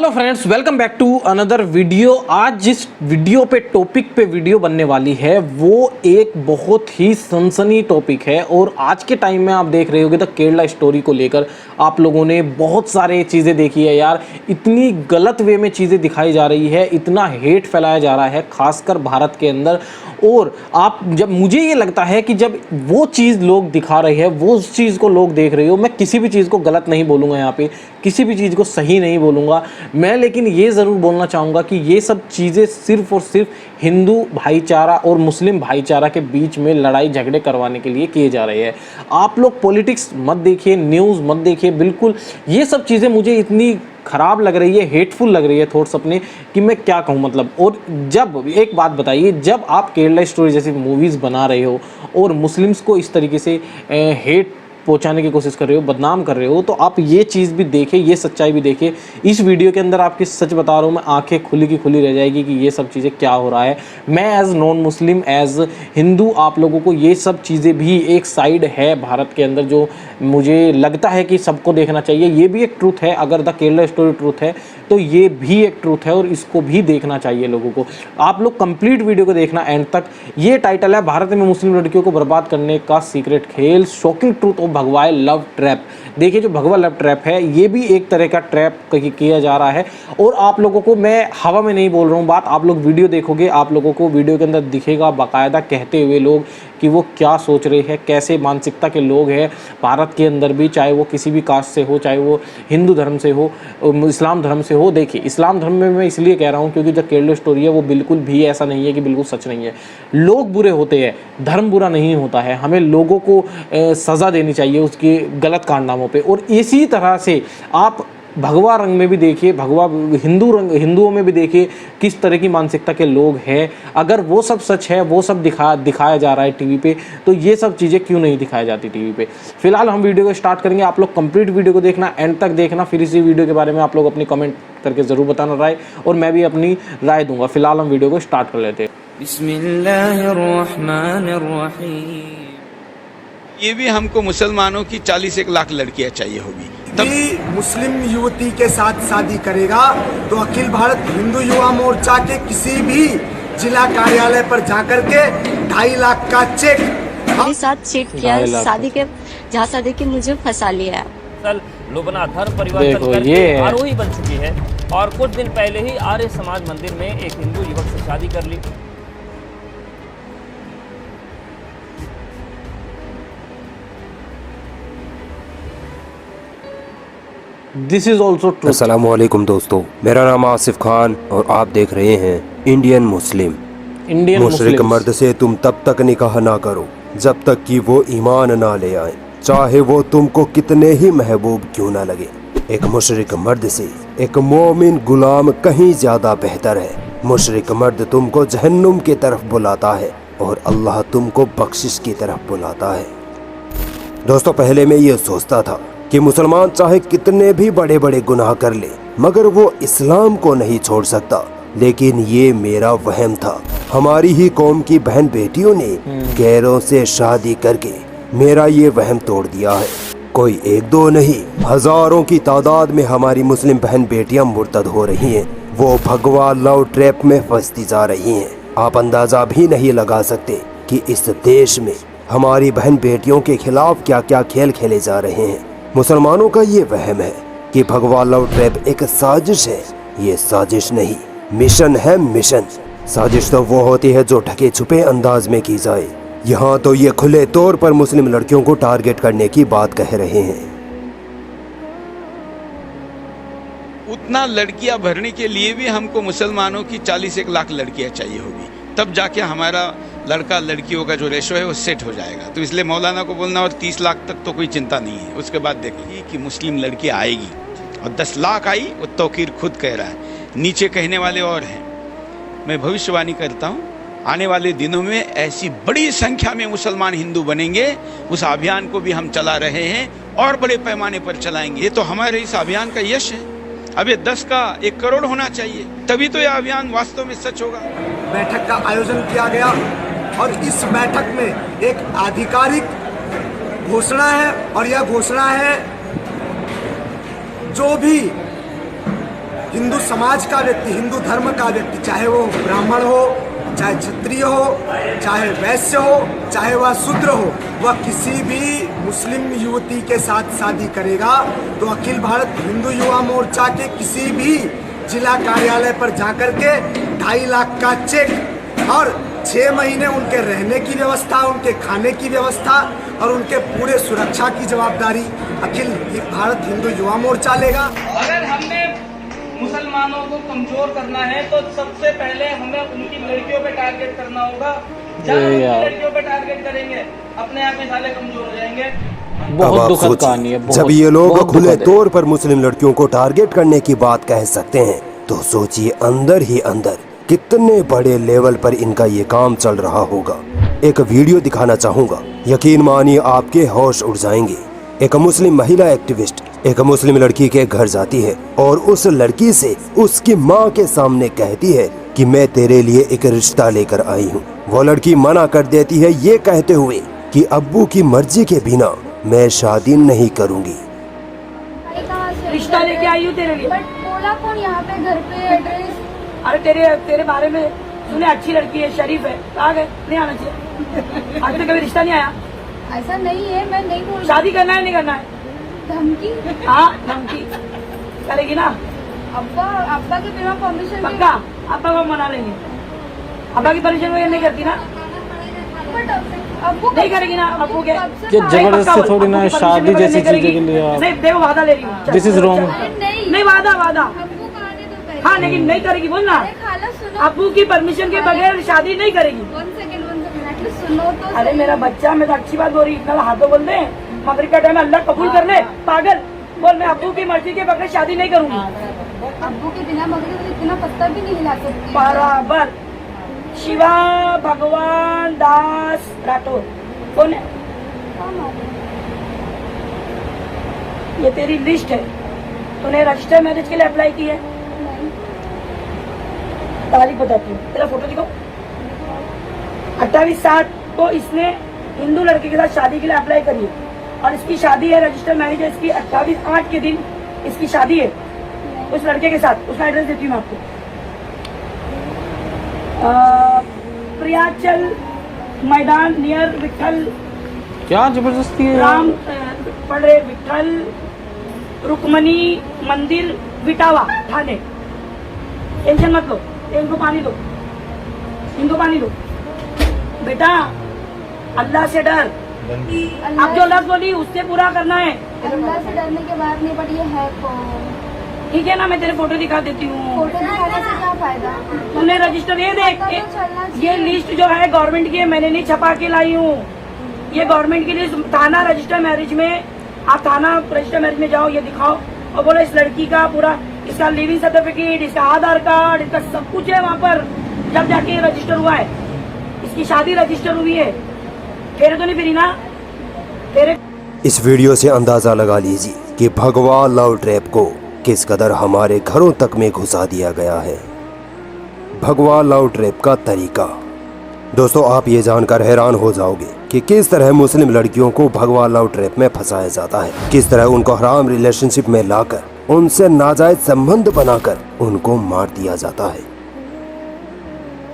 Hello friends, welcome back to another video. आज जिस video पे टॉपिक पे वीडियो बनने वाली है वो एक बहुत ही सनसनी टॉपिक है। और आज के टाइम में आप देख रहे होगे द केरला स्टोरी को लेकर आप लोगों ने बहुत सारे चीज़ें देखी है यार। इतनी गलत वे में चीज़ें दिखाई जा रही है, इतना हेट फैलाया जा रहा है खासकर भारत के अंदर। और आप जब मुझे ये लगता है कि जब वो चीज़ लोग दिखा रहे हैं, वो उस चीज़ को लोग देख रहे हो, मैं किसी भी चीज़ को गलत नहीं बोलूँगा, यहाँ पे किसी भी चीज़ को सही नहीं बोलूँगा मैं, लेकिन ये ज़रूर बोलना चाहूँगा कि ये सब चीज़ें सिर्फ़ और सिर्फ हिंदू भाईचारा और मुस्लिम भाईचारा के बीच में लड़ाई झगड़े करवाने के लिए किए जा रहे हैं। आप लोग पॉलिटिक्स मत देखिए, न्यूज़ मत देखिए, बिल्कुल ये सब चीज़ें मुझे इतनी ख़राब लग रही है, हेटफुल लग रही है थॉट्स अपने, कि मैं क्या कहूँ मतलब। और जब एक बात बताइए, जब आप केरला स्टोरी जैसी मूवीज़ बना रहे हो और मुस्लिम्स को इस तरीके से हेट पहुंचाने की कोशिश कर रहे हो, बदनाम कर रहे हो, तो आप ये चीज़ भी देखें, ये सच्चाई भी देखें। इस वीडियो के अंदर आपकी सच बता रहा हूँ मैं, आंखें खुली की खुली रह जाएगी कि ये सब चीज़ें क्या हो रहा है। मैं as non Muslim, as Hindu, आप लोगों को ये सब चीज़ें भी एक साइड है भारत के अंदर जो मुझे लगता है कि सबको देखना चाहिए। ये भी एक ट्रूथ है, अगर द केरला स्टोरी ट्रूथ है तो ये भी एक ट्रूथ है और इसको भी देखना चाहिए लोगों को। आप लोग कंप्लीट वीडियो को देखना एंड तक। ये टाइटल है भारत में मुस्लिम लड़कियों को बर्बाद करने का सीक्रेट खेल, शॉकिंग ट्रूथ ऑफ भगवा लव ट्रैप। देखिए, जो भगवा लव ट्रैप है ये भी एक तरह का ट्रैप किया जा रहा है। और आप लोगों को मैं हवा में नहीं बोल रहा हूँ बात, आप लोग वीडियो देखोगे, आप लोगों को वीडियो के अंदर दिखेगा बाकायदा कहते हुए लोग कि वो क्या सोच रहे हैं, कैसे मानसिकता के लोग हैं भारत के अंदर भी, चाहे वो किसी भी कास्ट से हो, चाहे वो हिंदू धर्म से हो, इस्लाम धर्म से हो। देखिए, इस्लाम धर्म में मैं इसलिए कह रहा हूँ क्योंकि जो केरला स्टोरी है वो बिल्कुल भी ऐसा नहीं है कि बिल्कुल सच नहीं है। लोग बुरे होते हैं, धर्म बुरा नहीं होता है। हमें लोगों को सज़ा देनी चाहिए उसके गलत कारनामों पे। और इसी तरह से आप भगवा रंग में भी देखिए, भगवा हिंदुओं में भी देखिए किस तरह की मानसिकता के लोग हैं। अगर वो सब सच है, वो सब दिखाया जा रहा है टीवी पे, तो ये सब चीज़ें क्यों नहीं दिखाई जाती टीवी पे। फिलहाल हम वीडियो को स्टार्ट करेंगे, आप लोग कंप्लीट वीडियो को देखना, एंड तक देखना। फिर इसी वीडियो के बारे में आप लोग अपनी कमेंट करके ज़रूर बताना राय, और मैं भी अपनी राय दूंगा। फिलहाल हम वीडियो को स्टार्ट कर लेते हैं। बिस्मिल्लाहिर्रहमानिर्रहीम। ये भी हमको मुसलमानों की 41 लाख लड़कियां चाहिए होगी। तब मुस्लिम युवती के साथ शादी करेगा तो अखिल भारत हिंदू युवा मोर्चा के किसी भी जिला कार्यालय पर जाकर के 2.5 लाख का चेक मेरे साथ चीट किया, शादी के झांसा देके मुझे फंसा लिया। लुबना धर्म परिवर्तन करके आरोही बन चुकी है और कुछ दिन पहले ही आर्य समाज मंदिर में एक हिंदू युवक से शादी कर ली। This is also true. अस्सलाम वालेकुम दोस्तों, मेरा नाम आसिफ खान और आप देख रहे हैं इंडियन मुस्लिम। मुशरिक मर्द से तुम तब तक निकाह ना करो जब तक कि वो ईमान ना ले आए, चाहे वो तुमको कितने ही महबूब क्यों ना लगे। एक मुशरिक मर्द से एक मोमिन गुलाम कहीं ज्यादा बेहतर है। मुशरिक मर्द तुमको जहन्नुम की तरफ बुलाता है और अल्लाह तुमको बख्शिश की तरफ बुलाता है। दोस्तों, पहले मैं ये सोचता था कि मुसलमान चाहे कितने भी बड़े बड़े गुनाह कर ले मगर वो इस्लाम को नहीं छोड़ सकता, लेकिन ये मेरा वहम था। हमारी ही कौम की बहन बेटियों ने गैरों से शादी करके मेरा ये वहम तोड़ दिया है। कोई एक दो नहीं, हजारों की तादाद में हमारी मुस्लिम बहन बेटियां मुर्तद हो रही हैं। वो भगवा लव ट्रैप में फंसती जा रही हैं। आप अंदाजा भी नहीं लगा सकते कि इस देश में हमारी बहन बेटियों के खिलाफ क्या क्या खेल खेले जा रहे हैं। मुसलमानों का ये वहम है कि भगवा लव ट्रैप एक साजिश है। ये साजिश नहीं, मिशन है मिशन। साजिश तो वो होती है जो ढके छुपे अंदाज में की जाए। यहाँ तो ये खुले तौर पर मुस्लिम लड़कियों को टारगेट करने की बात कह रहे हैं। उतना लड़कियां भरने के लिए भी हमको मुसलमानों की 41 लाख लड़कियां चाहिए होगी, तब जाके हमारा लड़का लड़कियों का जो रेशो है वो सेट हो जाएगा। तो इसलिए मौलाना को बोलना और 30 लाख तक तो कोई चिंता नहीं है। उसके बाद देखिए कि मुस्लिम लड़की आएगी और 10 लाख आई, वो तौकीर खुद कह रहा है, नीचे कहने वाले और हैं। मैं भविष्यवाणी करता हूँ, आने वाले दिनों में ऐसी बड़ी संख्या में मुसलमान हिंदू बनेंगे। उस अभियान को भी हम चला रहे हैं और बड़े पैमाने पर चलाएंगे। ये तो हमारे इस अभियान का यश है। अब ये 10 का 1 करोड़ होना चाहिए, तभी तो यह अभियान वास्तव में सच होगा। बैठक का आयोजन किया गया और इस बैठक में एक आधिकारिक घोषणा है और यह घोषणा है जो भी हिंदू समाज का व्यक्ति, हिंदू धर्म का व्यक्ति, चाहे वो ब्राह्मण हो, चाहे क्षत्रिय हो, चाहे वैश्य हो, चाहे वह शूद्र हो, वह किसी भी मुस्लिम युवती के साथ शादी करेगा तो अखिल भारत हिंदू युवा मोर्चा के किसी भी जिला कार्यालय पर जाकर के 2.5 लाख का चेक और 6 महीने उनके रहने की व्यवस्था, उनके खाने की व्यवस्था और उनके पूरे सुरक्षा की जवाबदारी अखिल भारत हिंदू युवा मोर्चा लेगा। अगर हमने मुसलमानों को कमजोर करना है तो सबसे पहले हमें उनकी लड़कियों पे टारगेट करना होगा। जब हम उनकी लड़कियों पे टारगेट करेंगे अपने आप ही साले कमजोर हो जाएंगे। बहुत अब आप दुखद सोचिए, कहानी है। जब ये लोग खुले तौर पर मुस्लिम लड़कियों को टारगेट करने की बात कह सकते हैं तो सोचिए अंदर ही अंदर कितने बड़े लेवल पर इनका ये काम चल रहा होगा। एक वीडियो दिखाना चाहूंगा, यकीन मानिए आपके होश उड़ जाएंगे। एक मुस्लिम महिला एक्टिविस्ट एक मुस्लिम लड़की के घर जाती है और उस लड़की से उसकी माँ के सामने कहती है कि मैं तेरे लिए एक रिश्ता लेकर आई हूँ। वो लड़की मना कर देती है ये कहते हुए कि अब्बू की मर्जी के बिना मैं शादी नहीं करूँगी। रिश्ता लेके आई हूँ तेरे लिए। बट बोला कौन यहाँ पे घर पे एड्रेस? अरे तेरे बारे में सुने, अच्छी लड़की है, शरीफ है, आ गए, नहीं आना चाहिए। आगे तो कभी रिश्ता नहीं आया। ऐसा नहीं है, मैं नहीं बोल। शादी करना है नहीं करना है? धमकी? हाँ धमकी करेगी ना। अब्बा के बिना परमिशन? पक्का अब्बा को मना लेंगे। अब्बा की परमिशन वगैरह नहीं करती ना? अब्बू नहीं करेगी ना? अब्बू के जबरदस्ती थोड़ी ना शादी जैसी चीजें के लिए। नहीं देखो वादा ले रही हूँ। This is wrong. नहीं वादा अब्बू कहानी तो पहले। हाँ लेकिन नहीं करेगी बोलना। खाला सुनो, अब्बू की परमिशन के बगैर शादी नहीं करेगी। 1 सेकंड एटलीस्ट सुनो तो। अरे मेरा बच्चा, मैं तो अच्छी बात बोल रही, इतना हाथों बोल दे, मगरिब का टाइम अल्लाह कबूल कर ले। पागल बोल, मैं अब्बू की मर्जी के बगैर शादी नहीं करूंगी। अब्बू के बिना मगरिब इतना पत्ता भी नहीं हिला सकती। बराबर। शिवा भगवान दास राठौर कौन है? ये तेरी लिस्ट है। तूने रजिस्टर मैरिज के लिए अप्लाई की है? तारीख बताती हूँ, तेरा फोटो दिखाओ। 28/7 को इसने हिंदू लड़के के साथ शादी के लिए अप्लाई करी है और इसकी शादी है, रजिस्टर मैरिज है इसकी 28/8 के दिन इसकी शादी है उस लड़के के साथ। उसका एड्रेस देती हूँ मैं आपको। प्रियाचल मैदान नियर विठल। क्या जबरदस्ती है राम पढ़ रहे, विठल रुक्मणी मंदिर विटावा थाने। टेंशन मत लो, इनको पानी दो, इनको पानी दो। बेटा अल्लाह से डर। अब जो लफ्ज बोली उससे पूरा करना है। अल्लाह से डरने के बाद नहीं, बट ये है कौन? ठीक है ना, मैं तेरे फोटो दिखा देती हूँ। फोटो दिखाने से क्या फायदा? तूने रजिस्टर ये देख, ये लिस्ट जो है गवर्नमेंट की है, मैंने नहीं छपा के लाई हूँ। ये गवर्नमेंट की लिस्ट। थाना रजिस्टर मैरिज में, आप थाना रजिस्टर मैरिज में जाओ, ये दिखाओ और बोलो इस लड़की का पूरा, इसका लिविंग सर्टिफिकेट, इसका आधार कार्ड, इसका सब कुछ है वहाँ पर। जब जाके रजिस्टर हुआ है, इसकी शादी रजिस्टर हुई है। तेरे तो नहीं फिरी ना तेरे। इस वीडियो से अंदाजा लगा लीजिए कि भगवा लव ट्रैप को किस कदर हमारे घरों तक में घुसा दिया गया है। भगवा लव ट्रैप का तरीका। दोस्तों आप ये जानकर हैरान हो जाओगे कि किस तरह मुस्लिम लड़कियों को भगवा लव ट्रैप में फंसाया जाता है, किस तरह उनको हराम रिलेशनशिप में लाकर उनसे नाजायज संबंध बनाकर उनको मार दिया जाता है।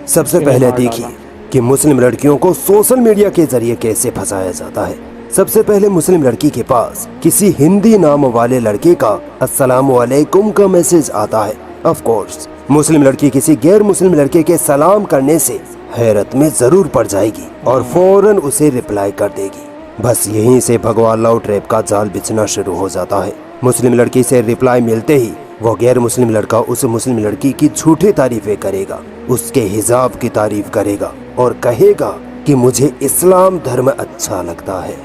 सबसे पहले देखिए कि मुस्लिम लड़कियों को सोशल मीडिया के जरिए कैसे फंसाया जाता है। सबसे पहले मुस्लिम लड़की के पास किसी हिंदी नाम वाले लड़के का अस्सलाम वालेकुम का मैसेज आता है। ऑफ कोर्स मुस्लिम लड़की किसी गैर मुस्लिम लड़के के सलाम करने से हैरत में जरूर पड़ जाएगी और फौरन उसे रिप्लाई कर देगी। बस यहीं से भगवा लव ट्रैप का जाल बिछना शुरू हो जाता है। मुस्लिम लड़की से रिप्लाई मिलते ही वो गैर मुस्लिम लड़का उस मुस्लिम लड़की की झूठी तारीफें करेगा, उसके हिजाब की तारीफ करेगा और कहेगा कि मुझे इस्लाम धर्म अच्छा लगता है।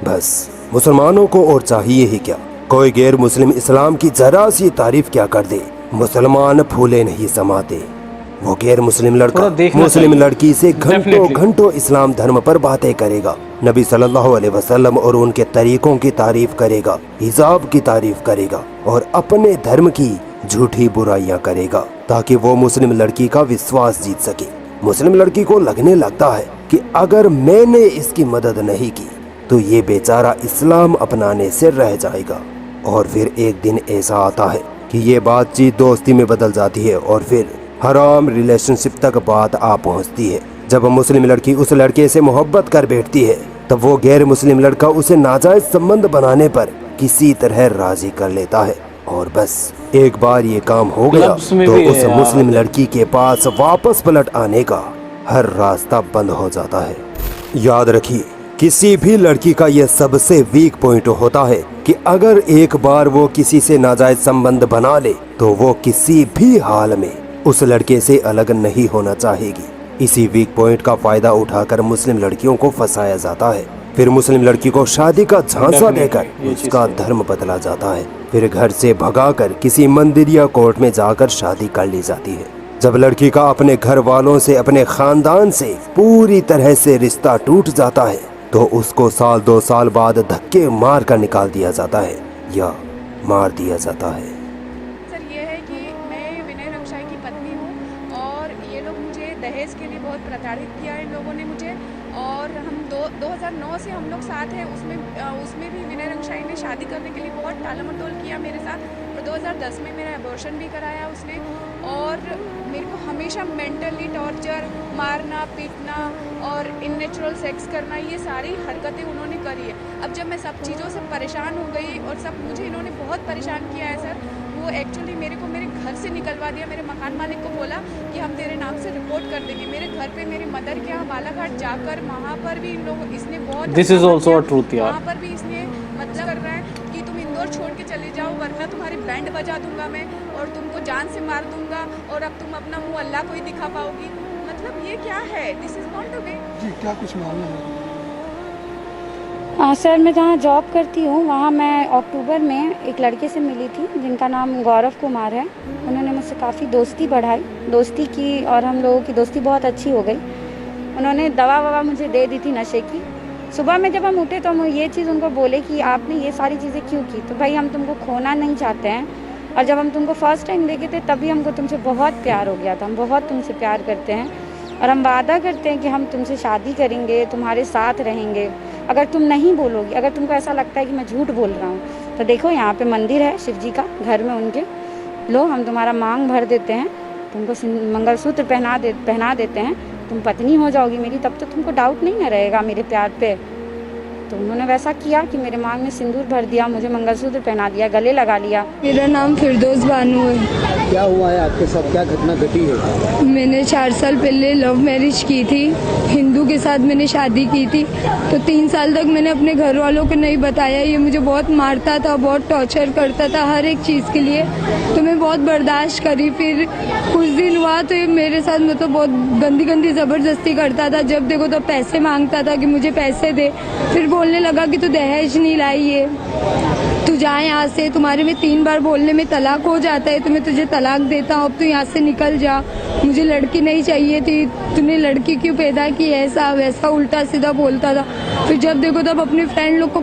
बस मुसलमानों को और चाहिए ही क्या, कोई गैर मुस्लिम इस्लाम की जरा सी तारीफ क्या कर दे, मुसलमान फूले नहीं समाते। वो गैर मुस्लिम लड़का मुस्लिम लड़की से घंटों घंटों इस्लाम धर्म पर बातें करेगा, नबी सल्लल्लाहु अलैहि वसल्लम और उनके तरीकों की तारीफ करेगा, हिजाब की तारीफ करेगा और अपने धर्म की झूठी बुराइयां करेगा ताकि वो मुस्लिम लड़की का विश्वास जीत सके। मुस्लिम लड़की को लगने लगता है कि अगर मैंने इसकी मदद नहीं की तो ये बेचारा इस्लाम अपनाने से रह जाएगा। और फिर एक दिन ऐसा आता है कि ये बातचीत दोस्ती में बदल जाती है और फिर हराम रिलेशनशिप तक बात आ पहुंचती है। जब मुस्लिम लड़की उस लड़के से मोहब्बत कर बैठती है तब वो गैर मुस्लिम लड़का उसे नाजायज संबंध बनाने पर किसी तरह राजी कर लेता है और बस एक बार ये काम हो गया तो उस मुस्लिम लड़की के पास वापस पलट आने का हर रास्ता बंद हो जाता है। याद रखिए, किसी भी लड़की का यह सबसे वीक पॉइंट होता है कि अगर एक बार वो किसी से नाजायज संबंध बना ले तो वो किसी भी हाल में उस लड़के से अलग नहीं होना चाहेगी। इसी वीक पॉइंट का फायदा उठाकर मुस्लिम लड़कियों को फंसाया जाता है। फिर मुस्लिम लड़की को शादी का झांसा देकर उसका धर्म बदला जाता है। फिर घर से भगाकर किसी मंदिर या कोर्ट में जाकर शादी कर ली जाती है। जब लड़की का अपने घर वालों से, अपने खानदान से पूरी तरह से रिश्ता टूट जाता है तो उसको साल 2 साल बाद धक्के मार कर निकाल दिया जाता है या मार दिया जाता है। सर ये है कि मैं विनय रक्षाई की पत्नी हूँ और ये लोग मुझे दहेज के लिए बहुत प्रताड़ित किया इन लोगों ने मुझे। और हम 2009 से हम लोग साथ हैं, उसमें भी विनय रक्षाई ने शादी करने के लिए बहुत टालमटोल किया मेरे साथ। और 2010 में मेरा अबॉर्शन भी कराया उसने और मेरे को हमेशा मेंटली टॉर्चर, मारना पीटना और इननेचुरल सेक्स करना, ये सारी हरकतें उन्होंने करी है। अब जब मैं सब चीज़ों से परेशान हो गई और सब मुझे इन्होंने बहुत परेशान किया है सर, वो एक्चुअली मेरे को मेरे घर से निकलवा दिया। मेरे मकान मालिक को बोला कि हम तेरे नाम से रिपोर्ट कर देंगे। मेरे घर पे मेरी मदर के यहाँ बालाघाट जाकर वहाँ पर भी इन लोगों इसने बहुत this is also a truth यार। वहाँ पर भी इसने मतलब कर रहा है कि तुम इंदौर छोड़ के चले जाओ वरना तुम्हारी बैंड बजा दूंगा मैं और तुमको जान से मार दूंगा और अब तुम अपना मुंह अल्लाह को ही दिखा पाओगी। मतलब ये क्या है? This is not the way. जी क्या कुछ मामला है? सर मैं जहाँ जॉब करती हूँ वहाँ मैं अक्टूबर में एक लड़के से मिली थी जिनका नाम गौरव कुमार है। उन्होंने मुझसे काफ़ी दोस्ती बढ़ाई, दोस्ती की और हम लोगों की दोस्ती बहुत अच्छी हो गई। उन्होंने दवा ववा मुझे दे दी थी नशे की। सुबह में जब हम उठे तो हम ये चीज़ उनको बोले कि आपने ये सारी चीज़ें क्यों की? तो भाई हम तुमको खोना नहीं चाहते हैं और जब हम तुमको फर्स्ट टाइम देखे थे तभी हमको तुमसे बहुत प्यार हो गया था। हम बहुत तुमसे प्यार करते हैं और हम वादा करते हैं कि हम तुमसे शादी करेंगे, तुम्हारे साथ रहेंगे। अगर तुम नहीं बोलोगी, अगर तुमको ऐसा लगता है कि मैं झूठ बोल रहा हूँ तो देखो यहाँ पे मंदिर है शिव जी का, घर में उनके, लो हम तुम्हारा मांग भर देते हैं, तुमको मंगलसूत्र पहना देते हैं, तुम पत्नी हो जाओगी मेरी, तब तो तुमको डाउट नहीं ना रहेगा मेरे प्यार पे। तो उन्होंने वैसा किया कि मेरे मांग में सिंदूर भर दिया, मुझे मंगलसूत्र पहना दिया, गले लगा लिया। मेरा नाम फिरदौस बानू है। क्या हुआ है आपके साथ, क्या घटना घटी है? मैंने 4 साल पहले लव मैरिज की थी, हिंदू के साथ मैंने शादी की थी। तो 3 साल तक मैंने अपने घर वालों को नहीं बताया। ये मुझे बहुत मारता था, बहुत टॉर्चर करता था हर एक चीज़ के लिए। तो मैं बहुत बर्दाश्त करी। फिर कुछ दिन हुआ तो ये मेरे साथ मतलब बहुत गंदी गंदी ज़बरदस्ती करता था। जब देखो तो पैसे मांगता था कि मुझे पैसे दे। फिर बोलने लगा कि तू दहेज नहीं लाई है, तू जा यहाँ से, तुम्हारे में 3 बार बोलने में तलाक हो जाता है तो मैं तुझे तलाक देता हूँ, अब तू यहाँ से निकल जा, मुझे लड़की नहीं चाहिए थी, तूने लड़की क्यों पैदा की, ऐसा वैसा उल्टा सीधा बोलता था। फिर जब देखो तब अपने फ्रेंड लोग को।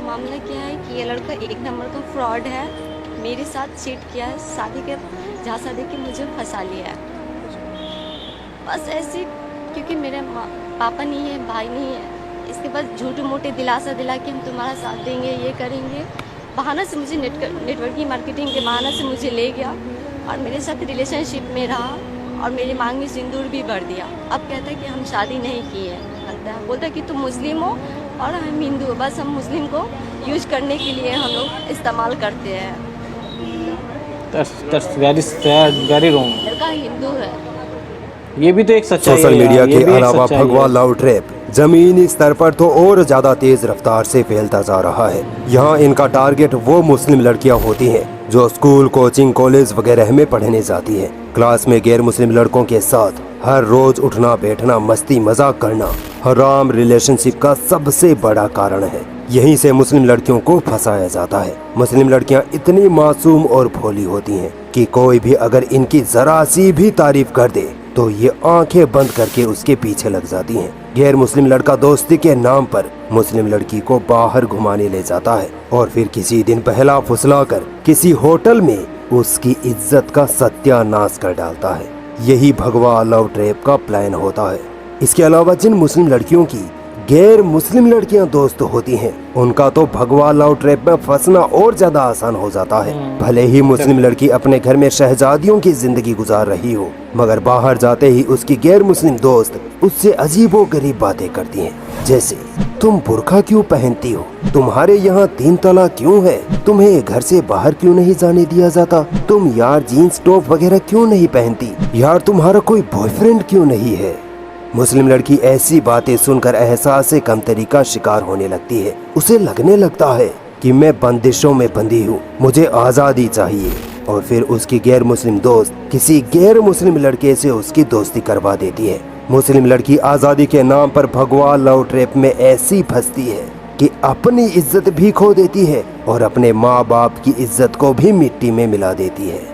मामला क्या है कि ये लड़का 1 नंबर का फ्रॉड है, मेरे साथ चीट किया है, शादी के झांसा दे के मुझे फंसा लिया है। बस ऐसे क्योंकि मेरे पापा नहीं है, भाई नहीं है, इसके बाद झूठे मोटे दिलासा दिला के हम तुम्हारा साथ देंगे, ये करेंगे, बहाना से मुझे नेटवर्किंग मार्केटिंग के बहाना से मुझे ले गया और मेरे साथ रिलेशनशिप में रहा और मेरी मांग में सिंदूर भी भर दिया। अब कहता है कि हम शादी नहीं की है, लगता है बोलता है कि तुम मुस्लिम हो और हम हिंदू हो, बस हम मुस्लिम को यूज करने के लिए हम लोग इस्तेमाल करते हैं। That's very sad, very wrong। लड़का हिंदू है। ये भी तो एक सच्चाई है। सोशल मीडिया ये के भी एक अलावा सच्चाई भगवा है। लव ट्रैप जमीनी स्तर पर तो और ज्यादा तेज रफ्तार से फैलता जा रहा है। यहाँ इनका टारगेट वो मुस्लिम लड़कियाँ होती हैं जो स्कूल, कोचिंग, कॉलेज वगैरह में पढ़ने जाती हैं। क्लास में गैर मुस्लिम लड़कों के साथ हर रोज उठना बैठना, मस्ती मजाक करना हराम रिलेशनशिप का सबसे बड़ा कारण है। यहीं से मुस्लिम लड़कियों को फंसाया जाता है। मुस्लिम लड़कियां इतनी मासूम और भोली होती हैं कि कोई भी अगर इनकी जरा सी भी तारीफ कर दे तो ये आंखें बंद करके उसके पीछे लग जाती हैं। गैर मुस्लिम लड़का दोस्ती के नाम पर मुस्लिम लड़की को बाहर घुमाने ले जाता है और फिर किसी दिन बहला फुसला कर किसी होटल में उसकी इज्जत का सत्यानाश कर डालता है। यही भगवा लव ट्रैप का प्लान होता है। इसके अलावा जिन मुस्लिम लड़कियों की गैर मुस्लिम लड़कियां दोस्त होती हैं, उनका तो भगवा लव ट्रैप में फंसना और ज्यादा आसान हो जाता है। भले ही मुस्लिम लड़की अपने घर में शहजादियों की जिंदगी गुजार रही हो, मगर बाहर जाते ही उसकी गैर मुस्लिम दोस्त उससे अजीबोगरीब बातें करती हैं, जैसे तुम बुर्का क्यों पहनती हो, तुम्हारे यहाँ 3 तलाक क्यों है, तुम्हें घर से बाहर क्यों नहीं जाने दिया जाता, तुम यार जीन्स टॉप वगैरह क्यों नहीं पहनती, यार तुम्हारा कोई बॉयफ्रेंड क्यों नहीं है। मुस्लिम लड़की ऐसी बातें सुनकर एहसास से कमतरी का शिकार होने लगती है। उसे लगने लगता है कि मैं बंदिशों में बंधी हूँ, मुझे आज़ादी चाहिए। और फिर उसकी गैर मुस्लिम दोस्त किसी गैर मुस्लिम लड़के से उसकी दोस्ती करवा देती है। मुस्लिम लड़की आज़ादी के नाम पर भगवा लव ट्रैप में ऐसी फंसती है कि अपनी इज्जत भी खो देती है और अपने माँ बाप की इज्जत को भी मिट्टी में मिला देती है।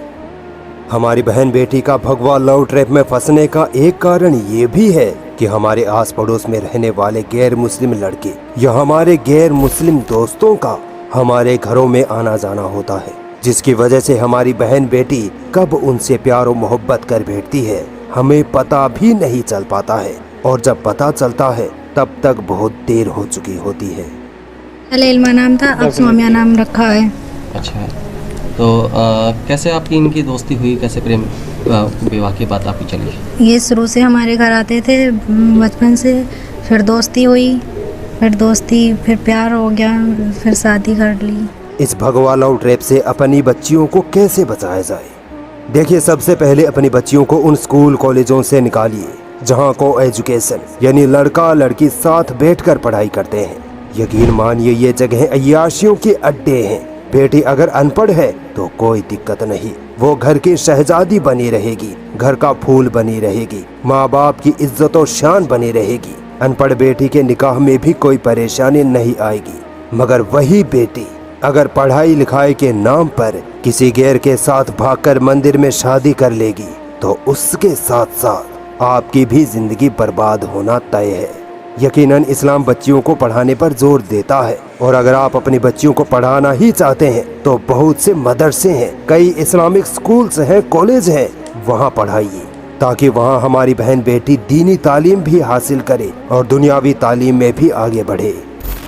हमारी बहन बेटी का भगवा लव ट्रैप में फंसने का एक कारण ये भी है कि हमारे आस पड़ोस में रहने वाले गैर मुस्लिम लड़के या हमारे गैर मुस्लिम दोस्तों का हमारे घरों में आना जाना होता है, जिसकी वजह से हमारी बहन बेटी कब उनसे प्यार और मोहब्बत कर बैठती है हमें पता भी नहीं चल पाता है, और जब पता चलता है तब तक बहुत देर हो चुकी होती है। इल्मा नाम था, अब सोम्या नाम रखा है। अच्छा, तो कैसे आपकी इनकी दोस्ती हुई, कैसे प्रेम विवाह की बात आपकी चली? ये शुरू से हमारे घर आते थे बचपन से, फिर दोस्ती हुई, फिर प्यार हो गया, फिर शादी कर ली। इस भगवा लव ट्रैप से अपनी बच्चियों को कैसे बचाया जाए? देखिए, सबसे पहले अपनी बच्चियों को उन स्कूल कॉलेजों से निकालिए जहां को एजुकेशन यानी लड़का लड़की साथ बैठकर पढ़ाई करते हैं। यकीन मानिए ये जगह अय्याशियों के अड्डे हैं। बेटी अगर अनपढ़ है तो कोई दिक्कत नहीं, वो घर की शहजादी बनी रहेगी, घर का फूल बनी रहेगी, माँ बाप की इज्जत और शान बनी रहेगी। अनपढ़ बेटी के निकाह में भी कोई परेशानी नहीं आएगी। मगर वही बेटी अगर पढ़ाई लिखाई के नाम पर किसी गैर के साथ भागकर मंदिर में शादी कर लेगी तो उसके साथ साथ आपकी भी जिंदगी बर्बाद होना तय है। यकीनन इस्लाम बच्चियों को पढ़ाने पर जोर देता है, और अगर आप अपनी बच्चियों को पढ़ाना ही चाहते हैं तो बहुत से मदरसे हैं, कई इस्लामिक स्कूल्स हैं, कॉलेज हैं, वहाँ पढ़ाइए ताकि वहाँ हमारी बहन बेटी दीनी तालीम भी हासिल करे और दुनियावी तालीम में भी आगे बढ़े।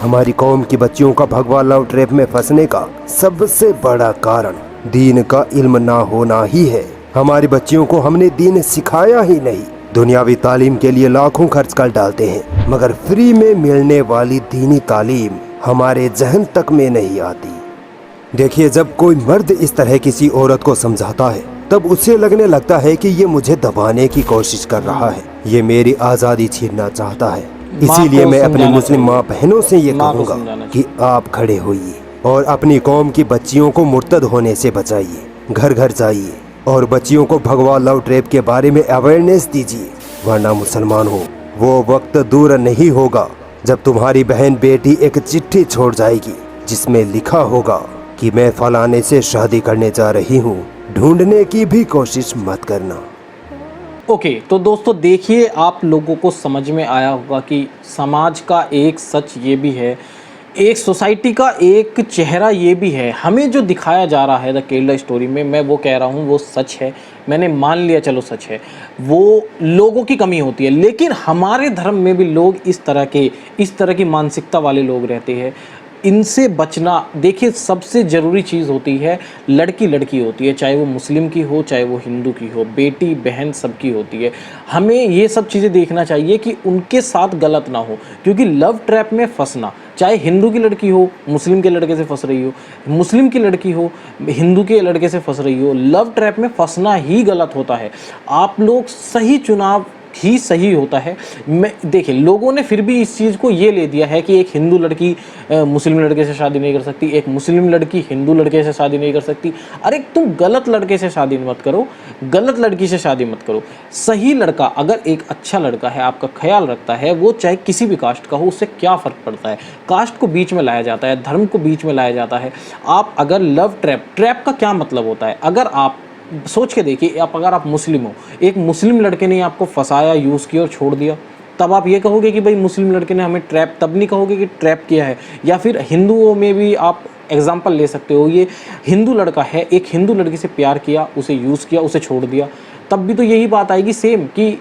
हमारी कौम की बच्चियों का भगवा लव ट्रैप में फंसने का सबसे बड़ा कारण दीन का इल्म ना होना ही है। हमारी बच्चियों को हमने दीन सिखाया ही नहीं। दुनियावी तालीम के लिए लाखों खर्च कर डालते हैं, मगर फ्री में मिलने वाली दीनी तालीम हमारे जहन तक में नहीं आती। देखिए, जब कोई मर्द इस तरह किसी औरत को समझाता है तब उसे लगने लगता है कि ये मुझे दबाने की कोशिश कर रहा है, ये मेरी आज़ादी छीनना चाहता है। इसीलिए मैं अपनी मुस्लिम माँ बहनों से ये कहूँगा कि आप खड़े होइए और अपनी कौम की बच्चियों को मुर्तद होने से बचाइए। घर घर जाइए और बच्चियों को भगवा लव ट्रैप के बारे में अवेयरनेस दीजिए, वरना मुसलमान हो वो वक्त दूर नहीं होगा जब तुम्हारी बहन बेटी एक चिट्ठी छोड़ जाएगी जिसमें लिखा होगा कि मैं फलाने से शादी करने जा रही हूँ, ढूंढने की भी कोशिश मत करना। ओके, तो दोस्तों देखिए, आप लोगों को समझ में आया होगा कि समाज का एक सच ये भी है, एक सोसाइटी का एक चेहरा ये भी है। हमें जो दिखाया जा रहा है द केरला स्टोरी में, मैं वो कह रहा हूँ वो सच है, मैंने मान लिया, चलो सच है। वो लोगों की कमी होती है, लेकिन हमारे धर्म में भी लोग इस तरह की मानसिकता वाले लोग रहते हैं। इनसे बचना, देखिए सबसे ज़रूरी चीज़ होती है, लड़की लड़की होती है, चाहे वो मुस्लिम की हो चाहे वो हिंदू की हो, बेटी बहन सबकी होती है। हमें ये सब चीज़ें देखना चाहिए कि उनके साथ गलत ना हो, क्योंकि लव ट्रैप में फंसना, चाहे हिंदू की लड़की हो मुस्लिम के लड़के से फंस रही हो, मुस्लिम की लड़की हो हिंदू के लड़के से फंस रही हो, लव ट्रैप में फंसना ही गलत होता है। आप लोग सही चुनाव ही सही होता है। मैं देखिए, लोगों ने फिर भी इस चीज़ को ये ले दिया है कि एक हिंदू लड़की मुस्लिम लड़के से शादी नहीं कर सकती, एक मुस्लिम लड़की हिंदू लड़के से शादी नहीं कर सकती। अरे तुम गलत लड़के से शादी मत करो, गलत लड़की से शादी मत करो। सही लड़का, अगर एक अच्छा लड़का है, आपका ख्याल रखता है, वो चाहे किसी भी कास्ट का हो, उससे क्या फ़र्क पड़ता है। कास्ट को बीच में लाया जाता है, धर्म को बीच में लाया जाता है। आप अगर लव ट्रैप का क्या मतलब होता है, अगर आप सोच के देखिए, अगर आप मुस्लिम हो, एक मुस्लिम लड़के ने आपको फंसाया, यूज़ किया और छोड़ दिया, तब आप ये कहोगे कि भाई मुस्लिम लड़के ने हमें ट्रैप, तब नहीं कहोगे कि ट्रैप किया है। या फिर हिंदुओं में भी आप एग्जांपल ले सकते हो, ये हिंदू लड़का है, एक हिंदू लड़की से प्यार किया, उसे यूज़ किया, उसे छोड़ दिया, तब भी तो यही बात आएगी सेम कि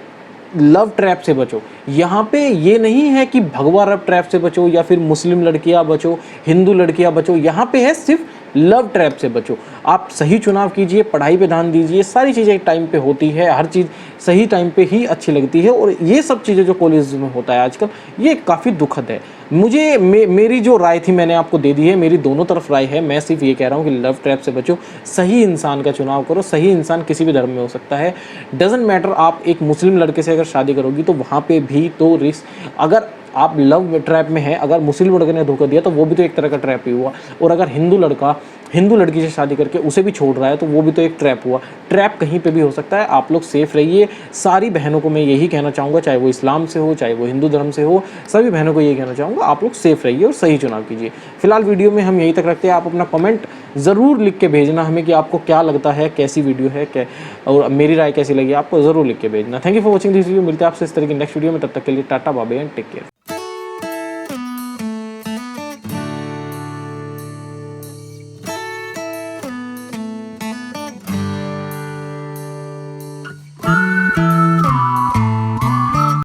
लव ट्रैप से बचो। यहाँ पे ये नहीं है कि भगवा लव ट्रैप से बचो या फिर मुस्लिम लड़कियाँ बचो, हिंदू लड़कियाँ बचो। यहाँ पे है सिर्फ लव ट्रैप से बचो। आप सही चुनाव कीजिए, पढ़ाई पे ध्यान दीजिए, सारी चीज़ें एक टाइम पे होती है, हर चीज़ सही टाइम पे ही अच्छी लगती है। और ये सब चीज़ें जो कॉलेज में होता है आजकल, ये काफ़ी दुखद है। मुझे मेरी जो राय थी मैंने आपको दे दी है, मेरी दोनों तरफ राय है। मैं सिर्फ ये कह रहा हूँ कि लव ट्रैप से बचो, सही इंसान का चुनाव करो। सही इंसान किसी भी धर्म में हो सकता है, डजेंट मैटर। आप एक मुस्लिम लड़के से अगर शादी करोगी तो वहाँ पे भी तो रिस्क, अगर आप लव ट्रैप में है, अगर मुस्लिम लड़के ने धोखा दिया तो वो भी तो एक तरह का ट्रैप ही हुआ। और अगर हिंदू लड़का हिंदू लड़की से शादी करके उसे भी छोड़ रहा है तो वो भी तो एक ट्रैप हुआ। ट्रैप कहीं पे भी हो सकता है। आप लोग सेफ रहिए। सारी बहनों को मैं यही कहना चाहूँगा, चाहे वो इस्लाम से हो, चाहे वो हिंदू धर्म से हो, सभी बहनों को यही कहना चाहूँगा, आप लोग सेफ रहिए और सही चुनाव कीजिए। फिलहाल वीडियो में हम यही तक रखते हैं। आप अपना कमेंट ज़रूर लिख के भेजना हमें कि आपको क्या लगता है, कैसी वीडियो है, और मेरी राय कैसी लगी आपको ज़रूर लिख के भेजना। Thank you for watching this video. मिलते हैं आपसे इस तरह की नेक्स्ट वीडियो में। तब तक के लिए tata bye bye and take care.